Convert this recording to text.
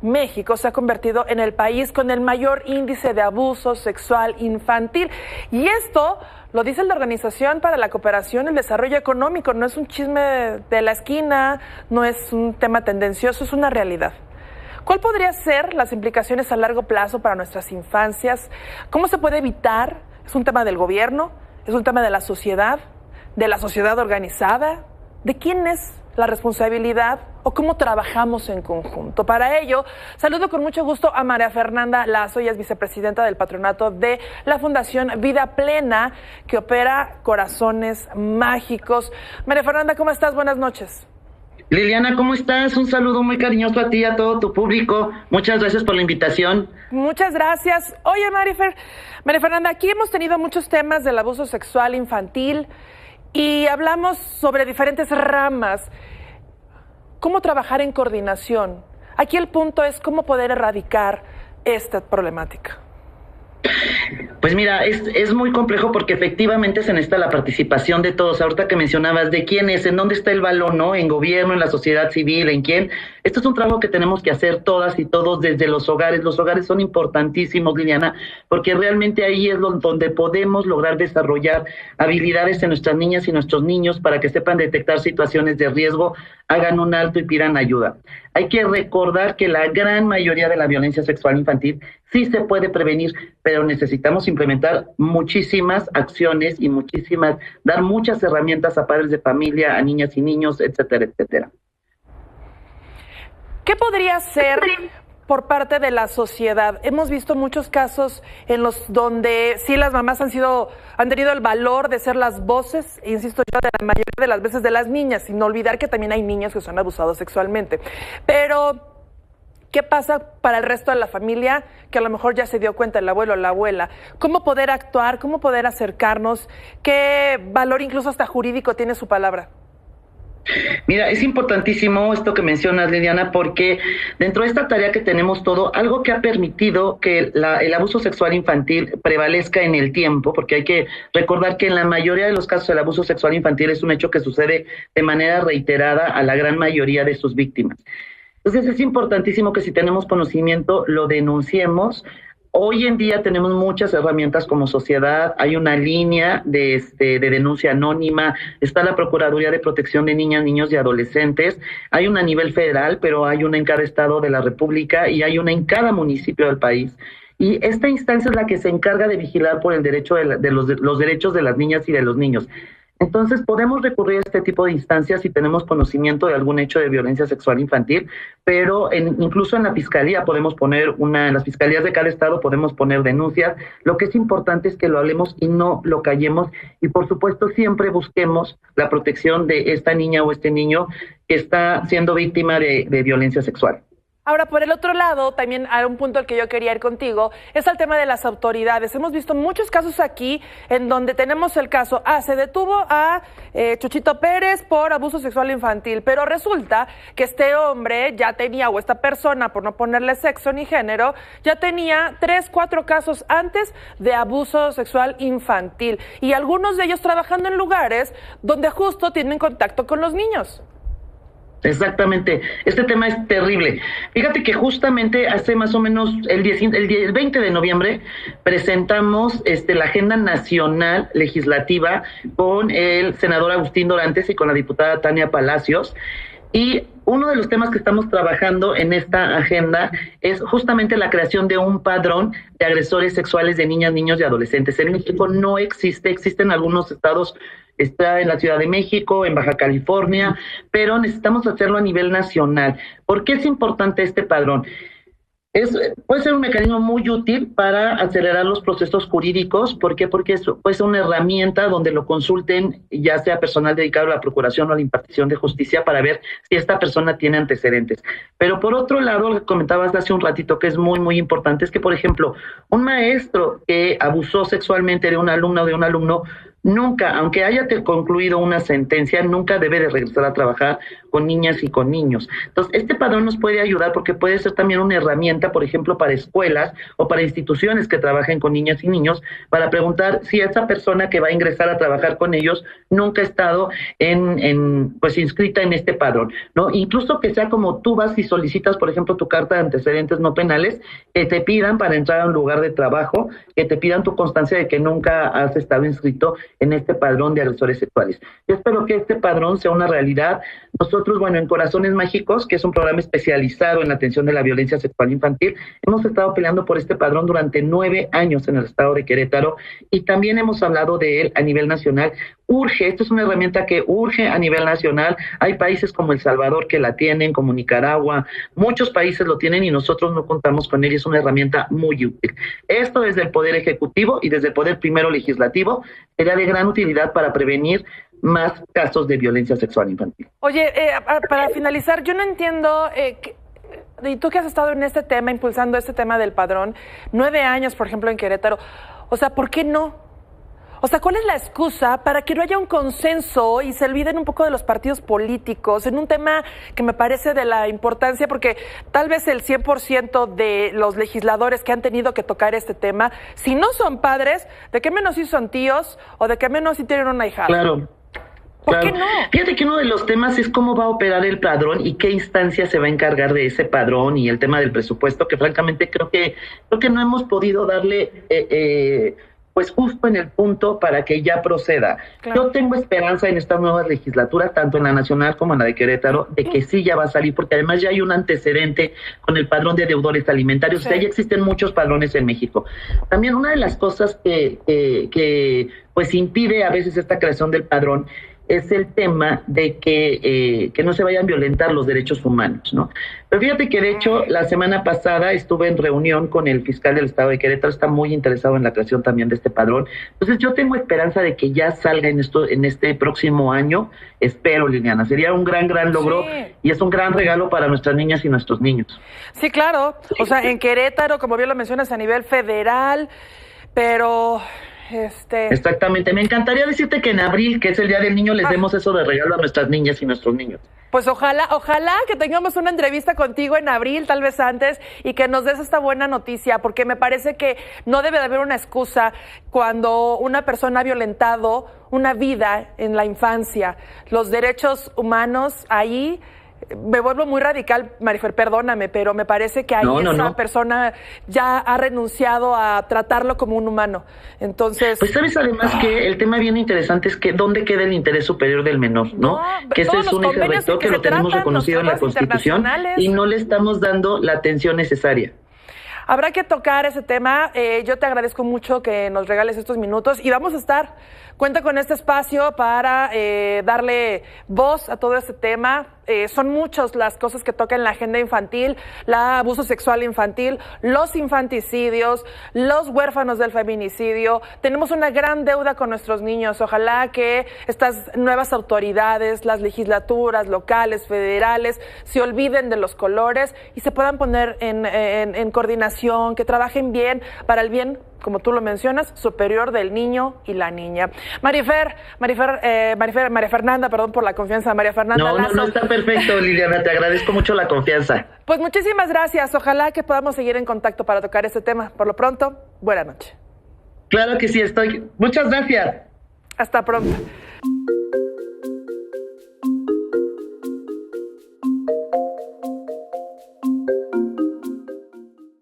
México se ha convertido en el país con el mayor índice de abuso sexual infantil. Y esto lo dice la Organización para la Cooperación y el Desarrollo Económico. No es un chisme de la esquina, no es un tema tendencioso, es una realidad. ¿Cuál podrían ser las implicaciones a largo plazo para nuestras infancias? ¿Cómo se puede evitar? ¿Es un tema del gobierno? ¿Es un tema de la sociedad organizada? ¿De quién es la responsabilidad o cómo trabajamos en conjunto? Para ello, saludo con mucho gusto a María Fernanda Lazo, ella es vicepresidenta del patronato de la Fundación Vida Plena, que opera Corazones Mágicos. María Fernanda, ¿cómo estás? Buenas noches. Liliana, ¿cómo estás? Un saludo muy cariñoso a ti y a todo tu público. Muchas gracias por la invitación. Muchas gracias. Oye, María Fernanda, aquí hemos tenido muchos temas del abuso sexual infantil y hablamos sobre diferentes ramas. ¿Cómo trabajar en coordinación? Aquí el punto es cómo poder erradicar esta problemática. Pues mira, es muy complejo porque efectivamente se necesita la participación de todos. Ahorita que mencionabas de quién es, en dónde está el balón, ¿no? En gobierno, en la sociedad civil, en quién. Esto es un trabajo que tenemos que hacer todas y todos desde los hogares. Los hogares son importantísimos, Liliana, porque realmente ahí es donde podemos lograr desarrollar habilidades en nuestras niñas y nuestros niños para que sepan detectar situaciones de riesgo, hagan un alto y pidan ayuda. Hay que recordar que la gran mayoría de la violencia sexual infantil sí se puede prevenir, pero necesitamos implementar muchísimas acciones y dar muchas herramientas a padres de familia, a niñas y niños, etcétera, etcétera. ¿Qué podría ser por parte de la sociedad? Hemos visto muchos casos en los donde sí las mamás han tenido el valor de ser las voces, insisto yo, de la mayoría de las veces de las niñas, sin olvidar que también hay niños que son abusados sexualmente. Pero ¿qué pasa para el resto de la familia que a lo mejor ya se dio cuenta, el abuelo o la abuela? ¿Cómo poder actuar? ¿Cómo poder acercarnos? ¿Qué valor incluso hasta jurídico tiene su palabra? Mira, es importantísimo esto que mencionas, Liliana, porque dentro de esta tarea que tenemos todo, algo que ha permitido que el abuso sexual infantil prevalezca en el tiempo, porque hay que recordar que en la mayoría de los casos el abuso sexual infantil es un hecho que sucede de manera reiterada a la gran mayoría de sus víctimas. Entonces es importantísimo que si tenemos conocimiento lo denunciemos. Hoy en día tenemos muchas herramientas como sociedad, hay una línea de denuncia anónima, está la Procuraduría de Protección de Niñas, Niños y Adolescentes, hay una a nivel federal, pero hay una en cada estado de la República y hay una en cada municipio del país. Y esta instancia es la que se encarga de vigilar por el derecho los derechos de las niñas y de los niños. Entonces podemos recurrir a este tipo de instancias si tenemos conocimiento de algún hecho de violencia sexual infantil, pero incluso en la fiscalía podemos poner en las fiscalías de cada estado podemos poner denuncias. Lo que es importante es que lo hablemos y no lo callemos y por supuesto siempre busquemos la protección de esta niña o este niño que está siendo víctima de violencia sexual. Ahora, por el otro lado, también hay un punto al que yo quería ir contigo, es el tema de las autoridades. Hemos visto muchos casos aquí en donde tenemos el caso, se detuvo a Chuchito Pérez por abuso sexual infantil, pero resulta que este hombre ya tenía, o esta persona, por no ponerle sexo ni género, ya tenía 3, 4 casos antes de abuso sexual infantil. Y algunos de ellos trabajando en lugares donde justo tienen contacto con los niños. Exactamente, este tema es terrible. Fíjate que justamente hace más o menos el 20 de noviembre presentamos la Agenda Nacional Legislativa con el senador Agustín Dorantes y con la diputada Tania Palacios. Y uno de los temas que estamos trabajando en esta agenda es justamente la creación de un padrón de agresores sexuales de niñas, niños y adolescentes. En México no existe en algunos estados, está en la Ciudad de México, en Baja California, pero necesitamos hacerlo a nivel nacional. ¿Por qué es importante este padrón? Puede ser un mecanismo muy útil para acelerar los procesos jurídicos. ¿Por qué? Porque puede ser una herramienta donde lo consulten, ya sea personal dedicado a la procuración o a la impartición de justicia, para ver si esta persona tiene antecedentes. Pero por otro lado, lo que comentabas hace un ratito, que es muy, muy importante, es que, por ejemplo, un maestro que abusó sexualmente de una alumna o de un alumno nunca, aunque haya concluido una sentencia, nunca debe de regresar a trabajar con niñas y con niños. Entonces, este padrón nos puede ayudar porque puede ser también una herramienta, por ejemplo, para escuelas o para instituciones que trabajen con niñas y niños, para preguntar si esa persona que va a ingresar a trabajar con ellos nunca ha estado pues inscrita en este padrón, ¿no? Incluso que sea como tú vas y solicitas, por ejemplo, tu carta de antecedentes no penales, que te pidan para entrar a un lugar de trabajo, que te pidan tu constancia de que nunca has estado inscrito en este padrón de agresores sexuales. Yo espero que este padrón sea una realidad. Nosotros, bueno, en Corazones Mágicos, que es un programa especializado en la atención de la violencia sexual infantil, hemos estado peleando por este padrón durante 9 años en el estado de Querétaro y también hemos hablado de él a nivel nacional. Urge, esta es una herramienta que urge a nivel nacional. Hay países como El Salvador que la tienen, como Nicaragua, muchos países lo tienen y nosotros no contamos con él y es una herramienta muy útil. Esto desde el Poder Ejecutivo y desde el Poder Primero Legislativo sería de gran utilidad para prevenir más casos de violencia sexual infantil. Oye, para finalizar, yo no entiendo... y tú que has estado en este tema, impulsando este tema del padrón, 9 años, por ejemplo, en Querétaro, o sea, ¿por qué no? O sea, ¿cuál es la excusa para que no haya un consenso y se olviden un poco de los partidos políticos en un tema que me parece de la importancia? Porque tal vez el 100% de los legisladores que han tenido que tocar este tema, si no son padres, ¿de qué menos si son tíos o de qué menos si tienen una hijada? Claro. ¿Por qué no? Fíjate que uno de los temas es cómo va a operar el padrón y qué instancia se va a encargar de ese padrón y el tema del presupuesto, que francamente creo que no hemos podido darle pues justo en el punto para que ya proceda. Claro. Yo tengo esperanza en esta nueva legislatura, tanto en la nacional como en la de Querétaro, de que sí ya va a salir, porque además ya hay un antecedente con el padrón de deudores alimentarios. Sí. O sea, ya existen muchos padrones en México. También una de las cosas que pues impide a veces esta creación del padrón es el tema de que no se vayan a violentar los derechos humanos, ¿no? Pero fíjate que de hecho la semana pasada estuve en reunión con el fiscal del estado de Querétaro, está muy interesado en la creación también de este padrón. Entonces yo tengo esperanza de que ya salga en este próximo año, espero, Liliana. Sería un gran logro, sí. Y es un gran regalo para nuestras niñas y nuestros niños. Sí, claro. O sea, en Querétaro, como bien lo mencionas, a nivel federal, pero... Exactamente. Me encantaría decirte que en abril, que es el Día del Niño, les demos eso de regalo a nuestras niñas y nuestros niños. Pues ojalá que tengamos una entrevista contigo en abril, tal vez antes, y que nos des esta buena noticia, porque me parece que no debe de haber una excusa cuando una persona ha violentado una vida en la infancia. Los derechos humanos ahí... Me vuelvo muy radical, Marifer, perdóname, pero me parece que ahí esa persona ya ha renunciado a tratarlo como un humano. Entonces... Pues sabes además que el tema bien interesante es que dónde queda el interés superior del menor, ¿no? Que ese es un eje rector que lo tenemos reconocido en la Constitución y no le estamos dando la atención necesaria. Habrá que tocar ese tema. Yo te agradezco mucho que nos regales estos minutos y vamos a estar. Cuenta con este espacio para darle voz a todo este tema. Son muchas las cosas que tocan la agenda infantil, el abuso sexual infantil, los infanticidios, los huérfanos del feminicidio. Tenemos una gran deuda con nuestros niños. Ojalá que estas nuevas autoridades, las legislaturas locales, federales, se olviden de los colores y se puedan poner en coordinación, que trabajen bien para el bien, como tú lo mencionas, superior del niño y la niña. María Fernanda, perdón por la confianza, María Fernanda Lazo. No está perfecto, Liliana, te agradezco mucho la confianza. Pues muchísimas gracias, ojalá que podamos seguir en contacto para tocar este tema. Por lo pronto, buena noche. Claro que sí, estoy. Muchas gracias. Hasta pronto.